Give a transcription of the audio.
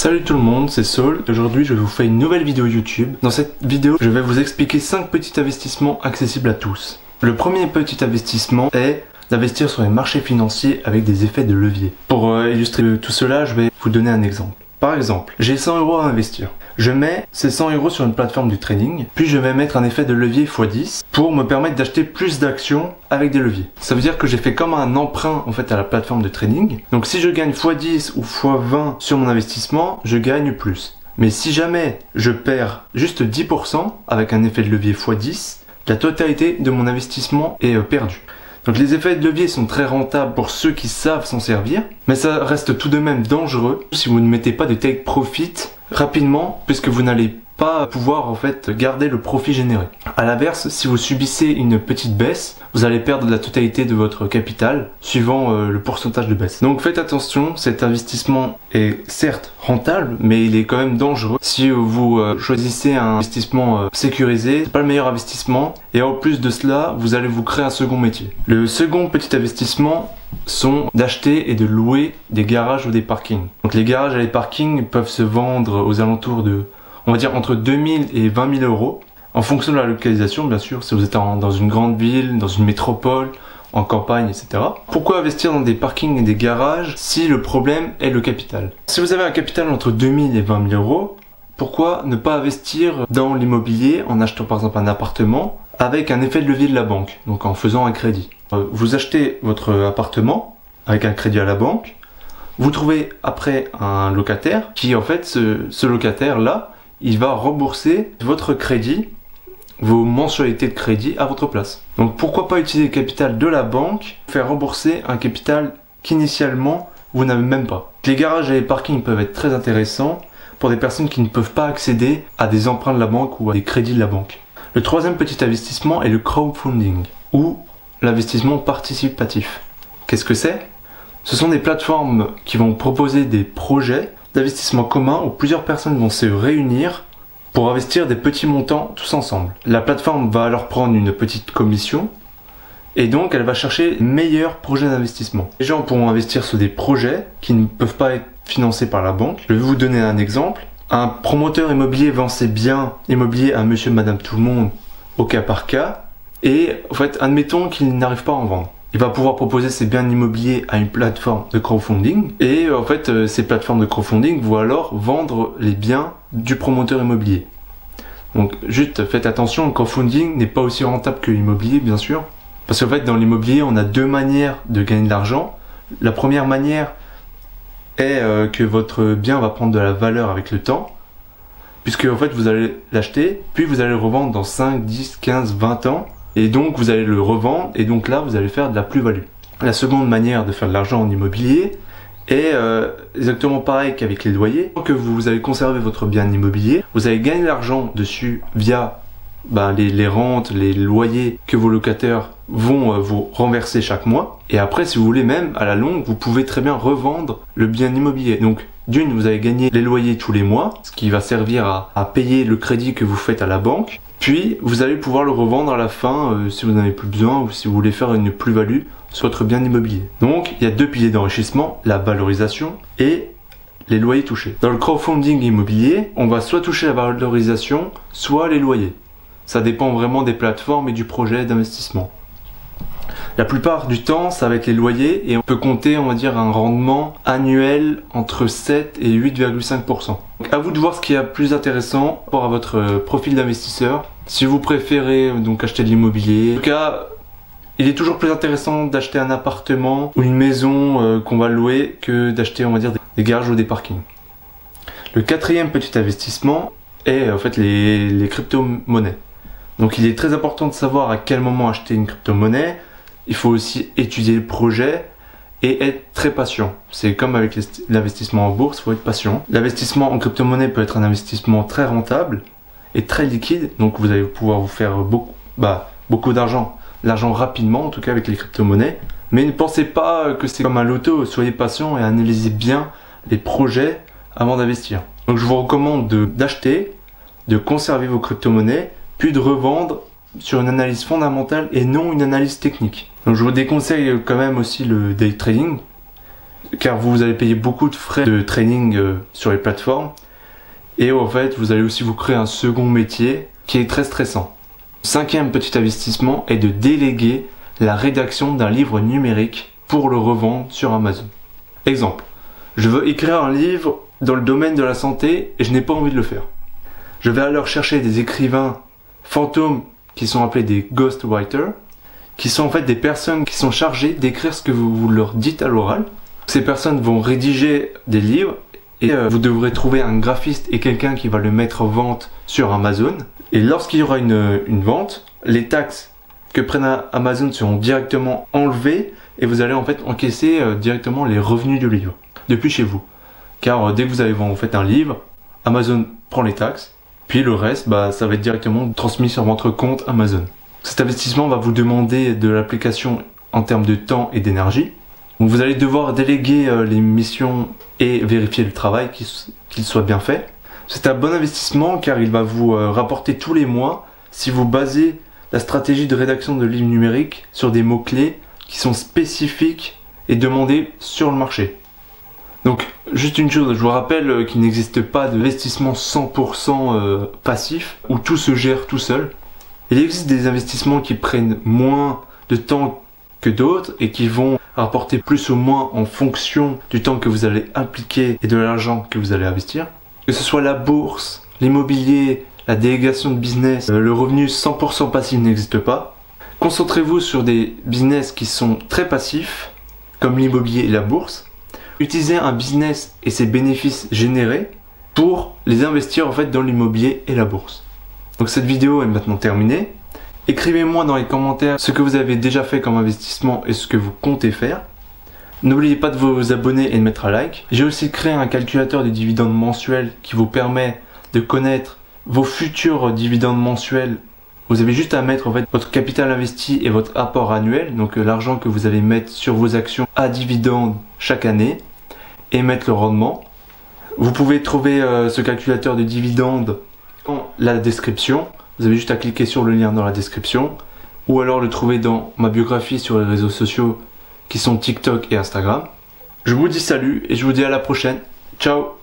Salut tout le monde, c'est Saul. Aujourd'hui je vous fais une nouvelle vidéo YouTube. Dans cette vidéo je vais vous expliquer 5 petits investissements accessibles à tous. Le premier petit investissement est d'investir sur les marchés financiers avec des effets de levier. Pour illustrer tout cela, je vais vous donner un exemple. Par exemple, j'ai 100 € à investir. Je mets ces 100 € sur une plateforme du trading, puis je vais mettre un effet de levier x10 pour me permettre d'acheter plus d'actions avec des leviers. Ça veut dire que j'ai fait comme un emprunt en fait à la plateforme de trading. Donc si je gagne x10 ou x20 sur mon investissement, je gagne plus. Mais si jamais je perds juste 10% avec un effet de levier x10, la totalité de mon investissement est perdue. Donc les effets de levier sont très rentables pour ceux qui savent s'en servir, mais ça reste tout de même dangereux si vous ne mettez pas de take profit rapidement, puisque vous n'allez pas pouvoir en fait garder le profit généré. A l'inverse, si vous subissez une petite baisse, vous allez perdre la totalité de votre capital suivant le pourcentage de baisse. Donc faites attention, cet investissement est certes rentable, mais il est quand même dangereux. Si vous choisissez un investissement sécurisé, c'est pas le meilleur investissement, et en plus de cela, vous allez vous créer un second métier. Le second petit investissement sont d'acheter et de louer des garages ou des parkings. Donc les garages et les parkings peuvent se vendre aux alentours de, on va dire, entre 2000 et 20 000 € en fonction de la localisation, bien sûr, si vous êtes dans une grande ville, dans une métropole, en campagne, etc. Pourquoi investir dans des parkings et des garages si le problème est le capital? Si vous avez un capital entre 2000 et 20 000 €, pourquoi ne pas investir dans l'immobilier en achetant par exemple un appartement avec un effet de levier de la banque, donc en faisant un crédit? Vous achetez votre appartement avec un crédit à la banque, vous trouvez après un locataire qui en fait, ce locataire-là, il va rembourser votre crédit, vos mensualités de crédit à votre place. Donc pourquoi pas utiliser le capital de la banque, faire rembourser un capital qu'initialement vous n'avez même pas. Les garages et les parkings peuvent être très intéressants pour des personnes qui ne peuvent pas accéder à des emprunts de la banque ou à des crédits de la banque. Le troisième petit investissement est le crowdfunding, ou l'investissement participatif. Qu'est-ce que c'est? Ce sont des plateformes qui vont proposer des projets d'investissement commun où plusieurs personnes vont se réunir pour investir des petits montants tous ensemble. La plateforme va alors prendre une petite commission et donc elle va chercher les meilleurs projets d'investissement. Les gens pourront investir sur des projets qui ne peuvent pas être financés par la banque. Je vais vous donner un exemple. Un promoteur immobilier vend ses biens immobiliers à monsieur, madame, tout le monde au cas par cas et en fait, admettons qu'il n'arrive pas à en vendre. Il va pouvoir proposer ses biens immobiliers à une plateforme de crowdfunding et en fait ces plateformes de crowdfunding vont alors vendre les biens du promoteur immobilier. Donc juste faites attention, le crowdfunding n'est pas aussi rentable que l'immobilier bien sûr, parce qu'en fait dans l'immobilier on a deux manières de gagner de l'argent. La première manière est que votre bien va prendre de la valeur avec le temps, puisque en fait vous allez l'acheter puis vous allez le revendre dans 5, 10, 15, 20 ans. Et donc vous allez le revendre et donc là vous allez faire de la plus-value. La seconde manière de faire de l'argent en immobilier est exactement pareil qu'avec les loyers. Tant que vous allez conserver votre bien immobilier, vous allez gagner de l'argent dessus via les rentes, les loyers que vos locataires vont vous renverser chaque mois. Et après, si vous voulez même, à la longue, vous pouvez très bien revendre le bien immobilier. Donc d'une, vous allez gagner les loyers tous les mois, ce qui va servir à payer le crédit que vous faites à la banque. Puis vous allez pouvoir le revendre à la fin si vous n'en avez plus besoin ou si vous voulez faire une plus-value sur votre bien immobilier. Donc il y a deux piliers d'enrichissement, la valorisation et les loyers touchés. Dans le crowdfunding immobilier, on va soit toucher la valorisation, soit les loyers. Ça dépend vraiment des plateformes et du projet d'investissement. La plupart du temps, ça va être les loyers et on peut compter, on va dire, un rendement annuel entre 7 et 8,5%. Donc à vous de voir ce qui est plus intéressant par rapport à votre profil d'investisseur. Si vous préférez donc acheter de l'immobilier, en tout cas, il est toujours plus intéressant d'acheter un appartement ou une maison qu'on va louer que d'acheter, on va dire, des garages ou des parkings. Le quatrième petit investissement est en fait les crypto-monnaies. Donc il est très important de savoir à quel moment acheter une crypto-monnaie. Il faut aussi étudier le projet et être très patient. C'est comme avec l'investissement en bourse, il faut être patient. L'investissement en crypto-monnaie peut être un investissement très rentable et très liquide. Donc vous allez pouvoir vous faire beaucoup d'argent. L'argent rapidement, en tout cas avec les crypto-monnaies. Mais ne pensez pas que c'est comme un loto. Soyez patient et analysez bien les projets avant d'investir. Donc je vous recommande d'acheter, de conserver vos crypto-monnaies, puis de revendre sur une analyse fondamentale et non une analyse technique. Donc je vous déconseille quand même aussi le day trading. car vous allez payer beaucoup de frais de training sur les plateformes. Et en fait, vous allez aussi vous créer un second métier qui est très stressant. Cinquième petit investissement est de déléguer la rédaction d'un livre numérique pour le revendre sur Amazon. Exemple, je veux écrire un livre dans le domaine de la santé et je n'ai pas envie de le faire. Je vais alors chercher des écrivains fantômes qui sont appelés des ghostwriters, qui sont en fait des personnes qui sont chargées d'écrire ce que vous leur dites à l'oral. Ces personnes vont rédiger des livres et vous devrez trouver un graphiste et quelqu'un qui va le mettre en vente sur Amazon. Et lorsqu'il y aura une vente, les taxes que prenne Amazon seront directement enlevées et vous allez en fait encaisser directement les revenus du livre depuis chez vous. Car dès que vous avez en fait un livre, Amazon prend les taxes, puis le reste, ça va être directement transmis sur votre compte Amazon. Cet investissement va vous demander de l'application en termes de temps et d'énergie. Donc vous allez devoir déléguer les missions et vérifier le travail qu'il soit bien fait. C'est un bon investissement car il va vous rapporter tous les mois si vous basez la stratégie de rédaction de livres numériques sur des mots-clés qui sont spécifiques et demandés sur le marché. Donc juste une chose, je vous rappelle qu'il n'existe pas d'investissement 100% passif où tout se gère tout seul. Il existe des investissements qui prennent moins de temps que d'autres et qui vont rapporter plus ou moins en fonction du temps que vous allez impliquer et de l'argent que vous allez investir. Que ce soit la bourse, l'immobilier, la délégation de business, le revenu 100% passif n'existe pas. Concentrez-vous sur des business qui sont très passifs, comme l'immobilier et la bourse. Utilisez un business et ses bénéfices générés pour les investir en fait dans l'immobilier et la bourse. Donc cette vidéo est maintenant terminée. Écrivez-moi dans les commentaires ce que vous avez déjà fait comme investissement et ce que vous comptez faire. N'oubliez pas de vous abonner et de mettre un like. J'ai aussi créé un calculateur de dividendes mensuels qui vous permet de connaître vos futurs dividendes mensuels. Vous avez juste à mettre en fait votre capital investi et votre apport annuel, donc l'argent que vous allez mettre sur vos actions à dividendes chaque année et mettre le rendement. Vous pouvez trouver ce calculateur de dividendes dans la description. Vous avez juste à cliquer sur le lien dans la description ou alors le trouver dans ma biographie sur les réseaux sociaux qui sont TikTok et Instagram. Je vous dis salut et je vous dis à la prochaine. Ciao!